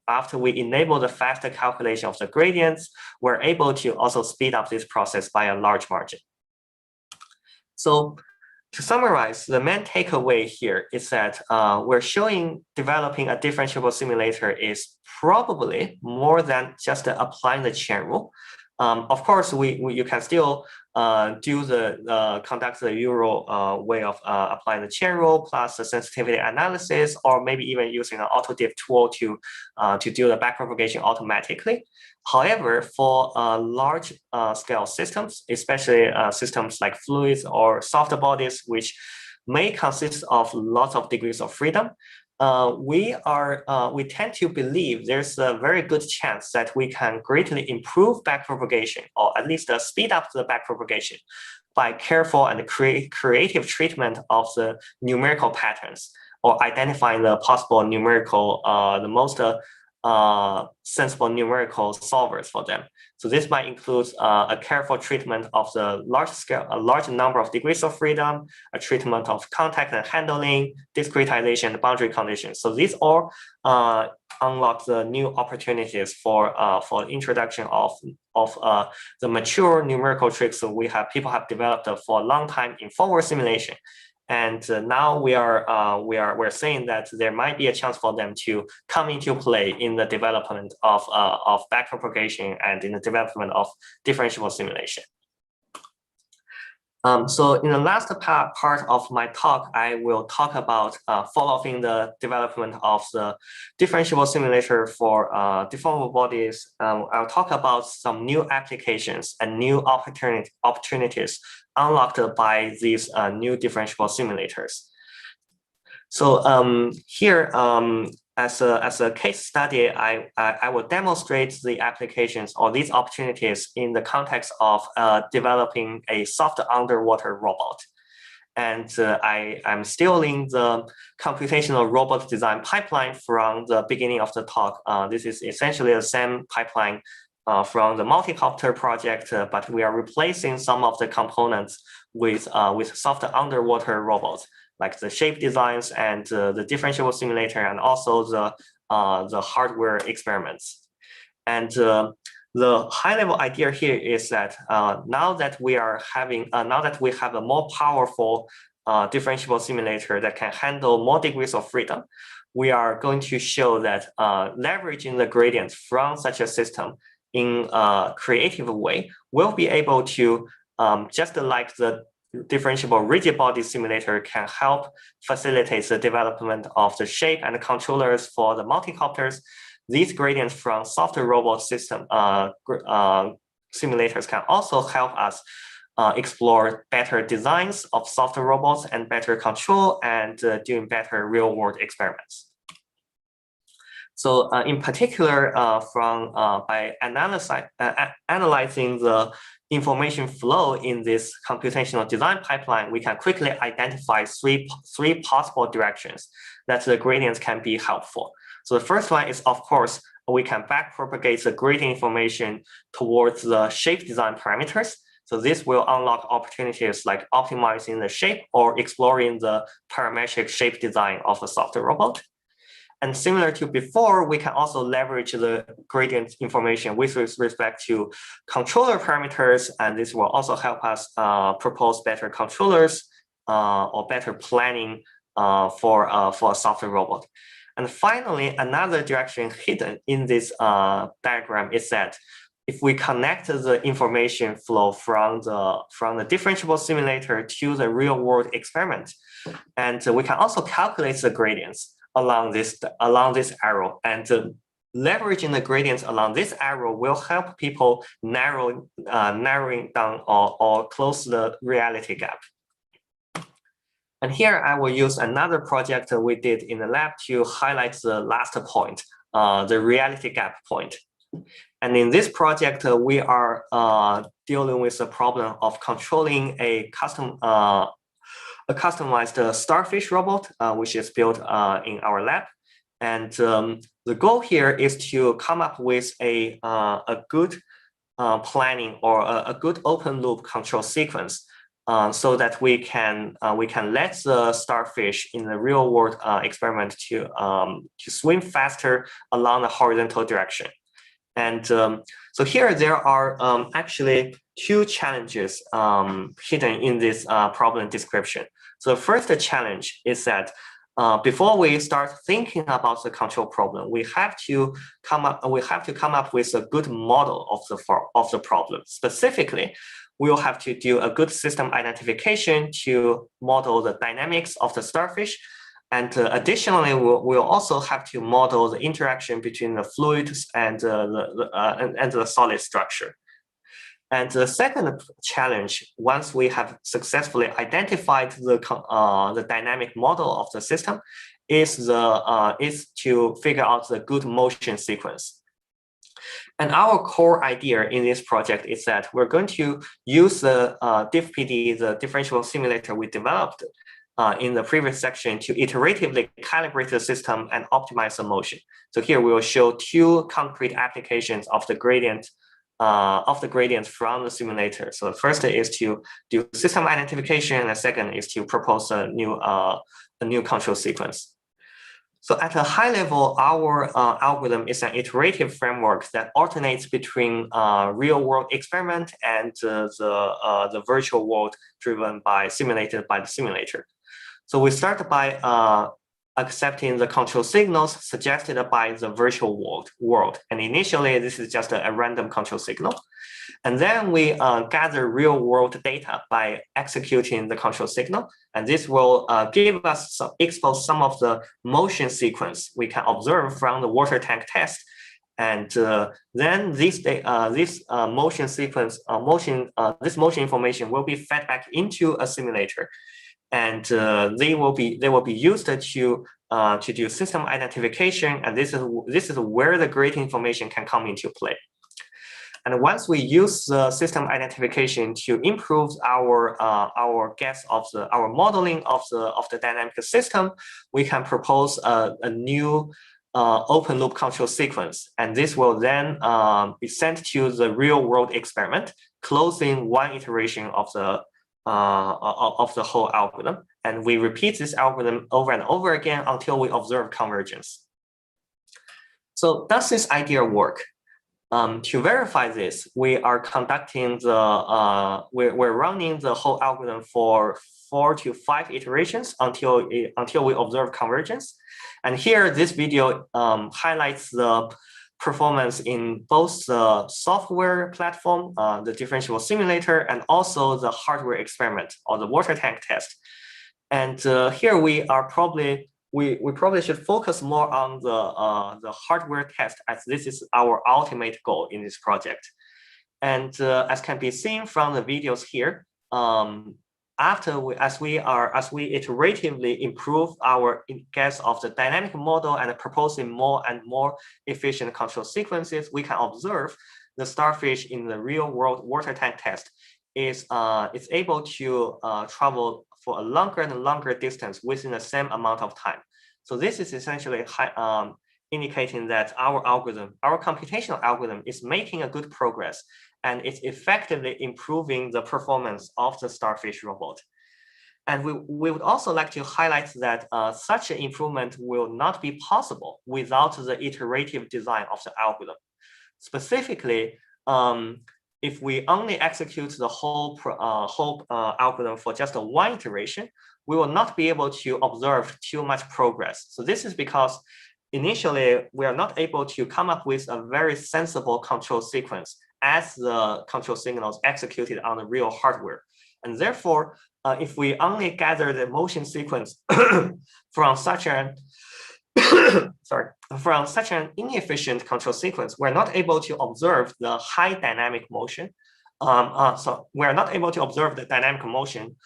Speaker 7: after we enable the faster calculation of the gradients, we're able to also speed up this process by a large margin. So, to summarize, the main takeaway here is that we're showing developing a differentiable simulator is probably more than just applying the chain rule. Of course, you can still conduct the usual way of applying the chain rule plus the sensitivity analysis, or maybe even using an AutoDiff tool to do the backpropagation automatically. However, for large scale systems, especially systems like fluids or soft bodies, which may consist of lots of degrees of freedom, we tend to believe there's a very good chance that we can greatly improve backpropagation, or at least speed up the backpropagation, by careful and creative treatment of the numerical patterns, or identifying the possible numerical, the most sensible numerical solvers for them. So this might include a careful treatment of the large number of degrees of freedom, a treatment of contact and handling, discretization, and boundary conditions. So these all unlock the new opportunities for introduction of the mature numerical tricks that people have developed for a long time in forward simulation. And now we're saying that there might be a chance for them to come into play in the development of backpropagation and in the development of differentiable simulation. So in the last part of my talk, I will talk about following the development of the differentiable simulator for deformable bodies. I'll talk about some new applications and new opportunities unlocked by these new differentiable simulators. So here, as a case study, I will demonstrate the applications or these opportunities in the context of developing a soft underwater robot. And I'm stealing the computational robot design pipeline from the beginning of the talk. This is essentially the same pipeline from the multi-copter project, but we are replacing some of the components with soft underwater robots, like the shape designs and the differentiable simulator, and also the hardware experiments. And the high-level idea here is that now that we have a more powerful differentiable simulator that can handle more degrees of freedom, we are going to show that leveraging the gradients from such a system in a creative way will be able to, just like the differentiable rigid body simulator can help facilitate the development of the shape and the controllers for the multi-copters, these gradients from software robot system simulators can also help us explore better designs of software robots and better control and doing better real-world experiments. So in particular, by analyzing the information flow in this computational design pipeline, we can quickly identify three possible directions that the gradients can be helpful. So the first one is, of course, we can backpropagate the gradient information towards the shape design parameters. So this will unlock opportunities like optimizing the shape or exploring the parametric shape design of a software robot. And similar to before, we can also leverage the gradient information with respect to controller parameters, and this will also help us propose better controllers or better planning for a software robot. And finally, another direction hidden in this diagram is that if we connect the information flow from the differentiable simulator to the real world experiment, and we can also calculate the gradients along this arrow, and leveraging the gradients along this arrow will help people narrowing down or close the reality gap. And here I will use another project we did in the lab to highlight the last point, the reality gap point. And in this project, we are dealing with the problem of controlling a customized starfish robot, which is built in our lab. And the goal here is to come up with a good planning or a good open loop control sequence, so that we can let the starfish in the real world experiment to swim faster along the horizontal direction. And so here there are actually two challenges hidden in this problem description. So the first challenge is that before we start thinking about the control problem, we have to come up with a good model of the problem. Specifically, we will have to do a good system identification to model the dynamics of the starfish. And additionally, we'll also have to model the interaction between the fluids and the solid structure. And the second challenge, once we have successfully identified the dynamic model of the system, is to figure out the good motion sequence. And our core idea in this project is that we're going to use the DiffPD, the differential simulator we developed in the previous section, to iteratively calibrate the system and optimize the motion. So here we will show two concrete applications of the gradient from the simulator. So the first is to do system identification, and the second is to propose a new control sequence. So at a high level, our algorithm is an iterative framework that alternates between real world experiment and the virtual world simulated by the simulator. So we start by accepting the control signals suggested by the virtual world. And initially, this is just a random control signal. And then we gather real world data by executing the control signal. And this will expose some of the motion sequence we can observe from the water tank test. And then this motion sequence, this motion information will be fed back into a simulator. And they will be used to do system identification, and this is where the gradient information can come into play. And once we use the system identification to improve our guess of our modeling of the dynamic system, we can propose a new open loop control sequence, and this will then be sent to the real world experiment, closing one iteration of the whole algorithm. And we repeat this algorithm over and over again until we observe convergence. So does this idea work? To verify this, we are conducting we're running the whole algorithm for 4 to 5 iterations until we observe convergence. And here, this video highlights the performance in both the software platform, the differential simulator, and also the hardware experiment or the water tank test. And here we probably should focus more on the hardware test, as this is our ultimate goal in this project. And as can be seen from the videos here, as we iteratively improve our guess of the dynamic model and proposing more and more efficient control sequences, we can observe the starfish in the real world water tank test is able to travel for a longer and longer distance within the same amount of time. So this is essentially indicating that our computational algorithm is making a good progress, and it's effectively improving the performance of the starfish robot. And we would also like to highlight that such an improvement will not be possible without the iterative design of the algorithm. Specifically, if we only execute the whole algorithm for just one iteration, we will not be able to observe too much progress. So this is because initially we are not able to come up with a very sensible control sequence as the control signals executed on the real hardware. And therefore, if we only gather the motion sequence from such an sorry, from such an inefficient control sequence, we're not able to observe the high dynamic motion. So we're not able to observe the dynamic motion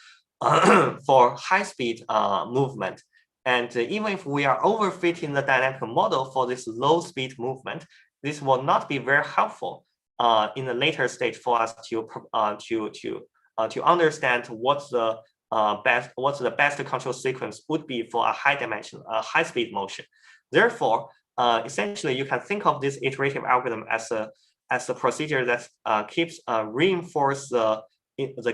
Speaker 7: for high-speed movement. And even if we are overfitting the dynamic model for this low-speed movement, this will not be very helpful in the later stage for us to understand what's the best control sequence would be for a high-speed motion. Therefore, essentially, you can think of this iterative algorithm as a procedure that keeps reinforce the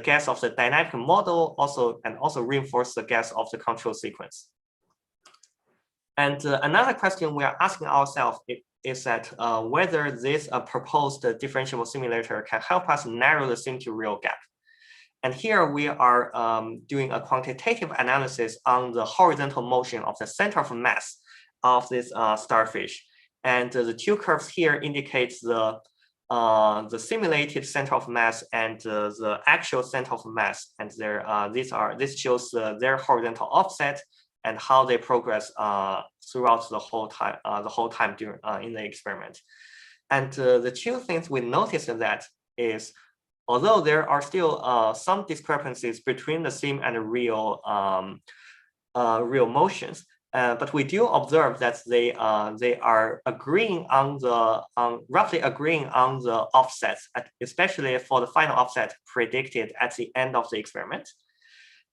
Speaker 7: guess of the dynamic model and also reinforce the guess of the control sequence. And another question we are asking ourselves is that whether this proposed differentiable simulator can help us narrow the sim-to-real gap. And here we are doing a quantitative analysis on the horizontal motion of the center of mass of this starfish. And the two curves here indicate the simulated center of mass and the actual center of mass. And this shows their horizontal offset and how they progress throughout the whole time during in the experiment. And the two things we noticed that is, although there are still some discrepancies between the sim and the real motions, but we do observe that they are agreeing on roughly agreeing on the offsets, especially for the final offset predicted at the end of the experiment.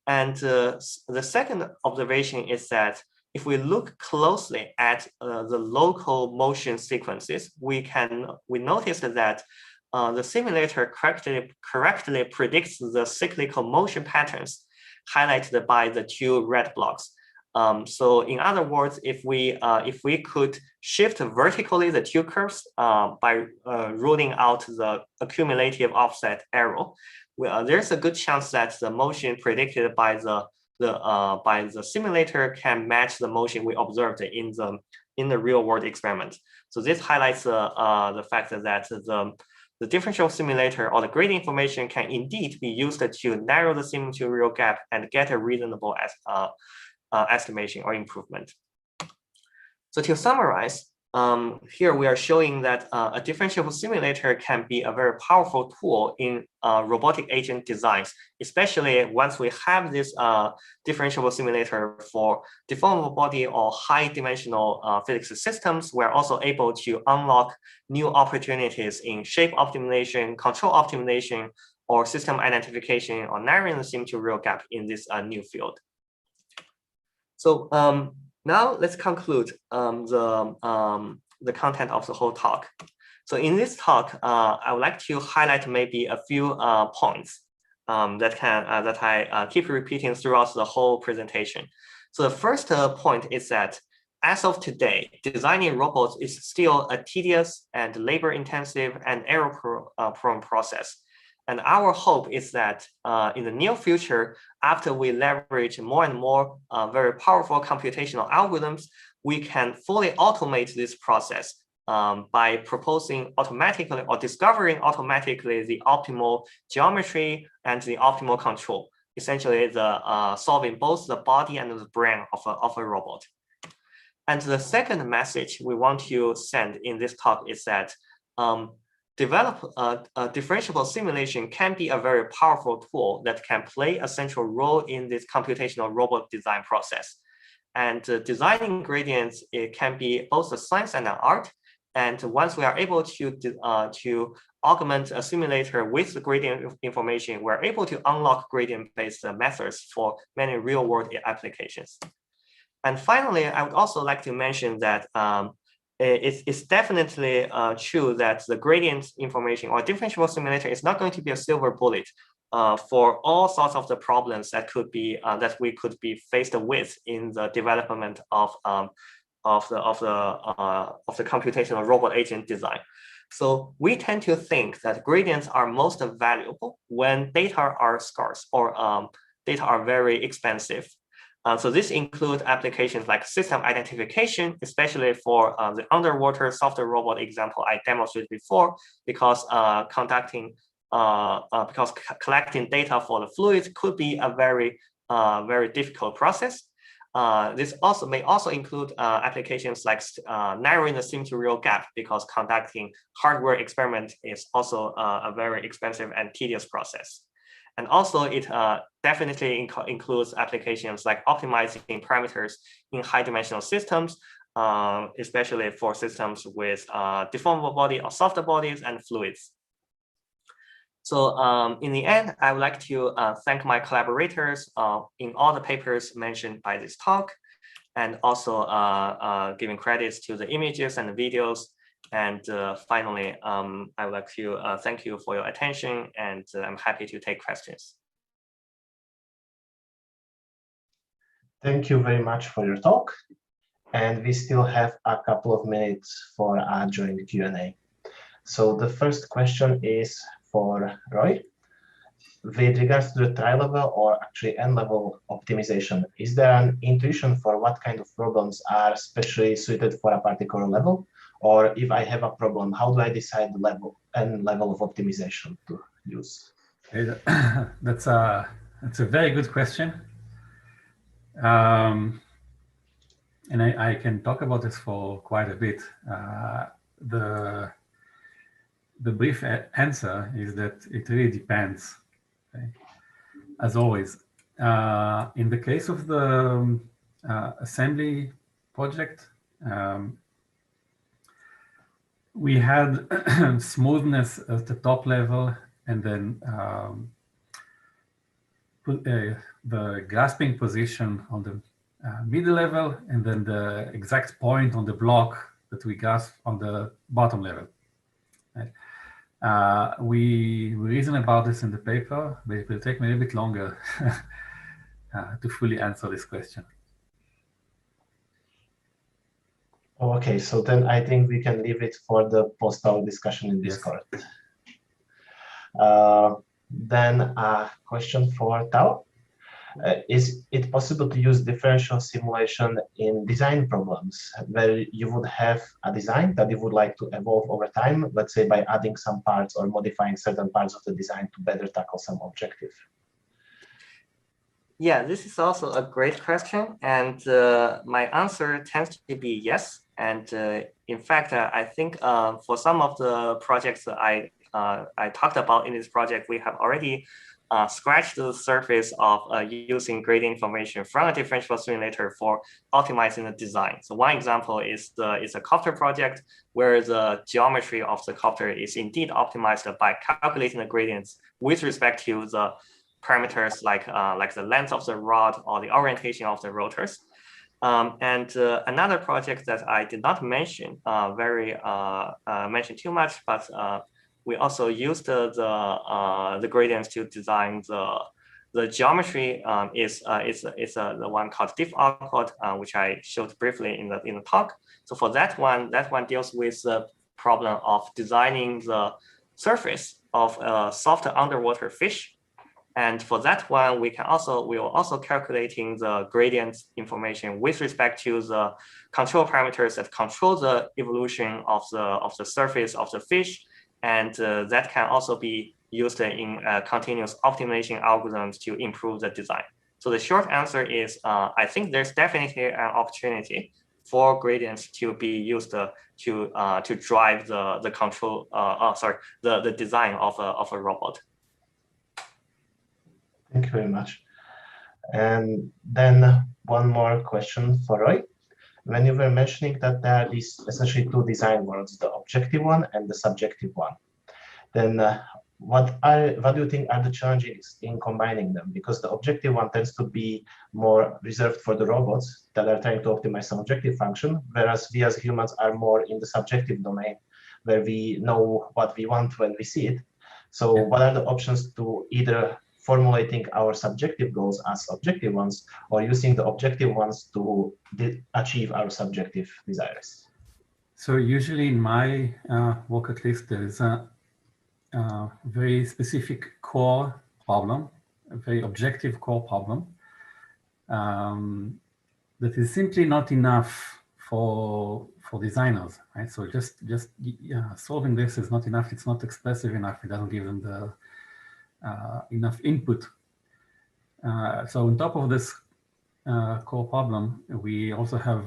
Speaker 7: And the second observation is that if we look closely at the local motion sequences, we notice that the simulator correctly predicts the cyclical motion patterns highlighted by the two red blocks. So in other words, if we could shift vertically the two curves by ruling out the accumulative offset error, there's a good chance that the motion predicted by the simulator can match the motion we observed in the real world experiment. So this highlights the fact that the differential simulator or the gradient information can indeed be used to narrow the sim-to-real gap and get a reasonable estimation or improvement. So to summarize, here we are showing that a differentiable simulator can be a very powerful tool in robotic agent designs, especially once we have this differentiable simulator for deformable body or high-dimensional physics systems. We're also able to unlock new opportunities in shape optimization, control optimization, or system identification, or narrowing the sim-to-real gap in this new field. So now let's conclude the content of the whole talk. So in this talk, I would like to highlight maybe a few points that I keep repeating throughout the whole presentation. So the first point is that as of today, designing robots is still a tedious and labor-intensive and error-prone process. And our hope is that in the near future, after we leverage more and more very powerful computational algorithms, we can fully automate this process by proposing automatically or discovering automatically the optimal geometry and the optimal control, essentially solving both the body and the brain of a robot. And the second message we want to send in this talk is that develop a differentiable simulation can be a very powerful tool that can play a central role in this computational robot design process. And designing gradients, it can be both a science and an art. And once we are able to augment a simulator with the gradient information, we're able to unlock gradient-based methods for many real-world applications. And finally, I would also like to mention that it's definitely true that the gradient information or differentiable simulator is not going to be a silver bullet for all sorts of the problems that we could be faced with in the development of the computational robot agent design. So we tend to think that gradients are most valuable when data are scarce or data are very expensive. So this includes applications like system identification, especially for the underwater software robot example I demonstrated before, because collecting data for the fluids could be a very difficult process. This also may also include applications like narrowing the sim-to-real gap, because conducting hardware experiment is also a very expensive and tedious process. And also it definitely includes applications like optimizing parameters in high-dimensional systems, especially for systems with deformable body or softer bodies and fluids. So in the end, I would like to thank my collaborators in all the papers mentioned by this talk, and also giving credits to the images and the videos. And finally, I would like to thank you for your attention, and I'm happy to take questions.
Speaker 2: Thank you very much for your talk. And we still have a couple of minutes for a joint Q&A. So the first question is for Roy. With regards to the tri-level or actually n-level optimization, is there an intuition for what kind of problems are specially suited for a particular level? Or if I have a problem, how do I decide the level and level of optimization to use?
Speaker 6: That's a very good question. And I can talk about this for quite a bit. The brief answer is that it really depends, okay? As always. In the case of the assembly project, we had smoothness at the top level, and then the grasping position on the middle level, and then the exact point on the block that we grasp on the bottom level. Right? We reason about this in the paper, but it will take me a little bit longer to fully answer this question.
Speaker 2: Okay, so then I think we can leave it for the post-talk discussion in Discord. Yes. Then a question for Tao. Is it possible to use differential simulation in design problems where you would have a design that you would like to evolve over time, let's say by adding some parts or modifying certain parts of the design to better tackle some objective?
Speaker 7: Yeah, this is also a great question, and my answer tends to be yes. And in fact, I think for some of the projects that I talked about in this project, we have already scratched the surface of using gradient information from a differential simulator for optimizing the design. So one example is a copter project where the geometry of the copter is indeed optimized by calculating the gradients with respect to the parameters like the length of the rod or the orientation of the rotors. And another project that I did not mention mention too much, but we also used the gradients to design the geometry. Is the one called diff awkward, which I showed briefly in the talk. So for that one deals with the problem of designing the surface of a soft underwater fish. And for that one, we will also calculating the gradient information with respect to the control parameters that control the evolution of the surface of the fish. And that can also be used in continuous optimization algorithms to improve the design. So the short answer is, I think there's definitely an opportunity for gradients to be used to drive the control, the design of a robot.
Speaker 2: Thank you very much. And then one more question for Roy. When you were mentioning that there are these essentially two design worlds, the objective one and the subjective one, then what do you think are the challenges in combining them? Because the objective one tends to be more reserved for the robots that are trying to optimize some objective function, whereas we as humans are more in the subjective domain, where we know what we want when we see it. So what are the options to either formulating our subjective goals as objective ones, or using the objective ones to achieve our subjective desires?
Speaker 6: So usually in my work, at least, there is a very specific core problem, a very objective core problem that is simply not enough for designers, right? So just solving this is not enough. It's not expressive enough. It doesn't give them the enough input. So on top of this core problem, we also have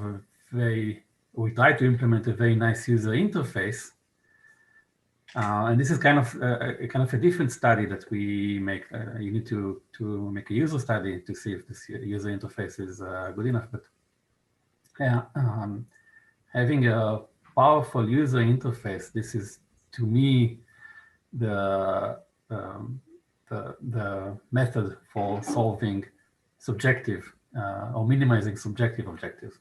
Speaker 6: we try to implement a very nice user interface. And this is kind of a different study that we make. You need to make a user study to see if this user interface is good enough. But having a powerful user interface, this is, to me, the method for solving subjective or minimizing subjective objectives.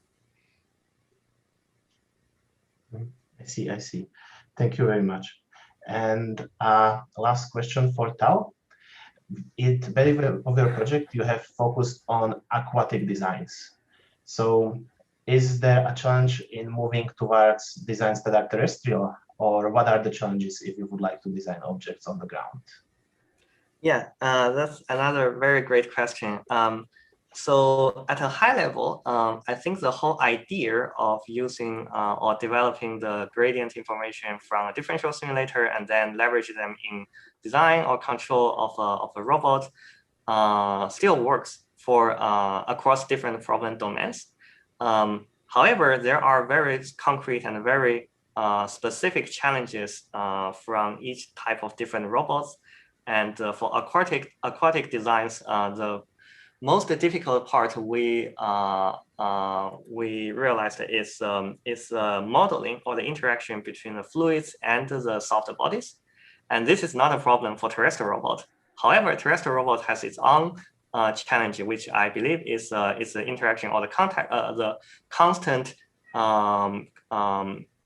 Speaker 2: I see. Thank you very much. And last question for Tao. At Bilevel of your project, you have focused on aquatic designs. So is there a challenge in moving towards designs that are terrestrial, or what are the challenges if you would like to design objects on the ground?
Speaker 7: Yeah, that's another very great question. So at a high level, I think the whole idea of using or developing the gradient information from a differential simulator and then leverage them in design or control of a robot still works for across different problem domains. However, there are very concrete and very specific challenges from each type of different robots. And for aquatic designs, the most difficult part we realized is modeling or the interaction between the fluids and the soft bodies. And this is not a problem for terrestrial robot. However, terrestrial robot has its own challenge, which I believe is the interaction or the contact, the constant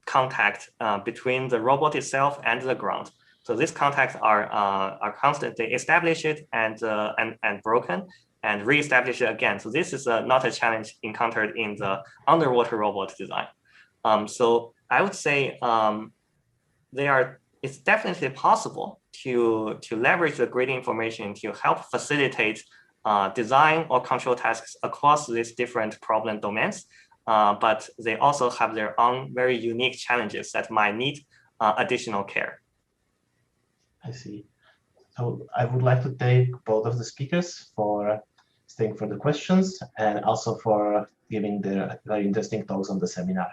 Speaker 7: contact between the robot itself and the ground. So these contacts are constantly established and broken and re-established again. So this is not a challenge encountered in the underwater robot design. So I would say it's definitely possible to leverage the gradient information to help facilitate design or control tasks across these different problem domains. But they also have their own very unique challenges that might need additional care.
Speaker 2: I see. So I would like to thank both of the speakers for staying for the questions and also for giving their very interesting talks on the seminar.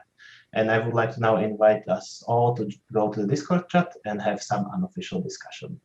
Speaker 2: And I would like to now invite us all to go to the Discord chat and have some unofficial discussion.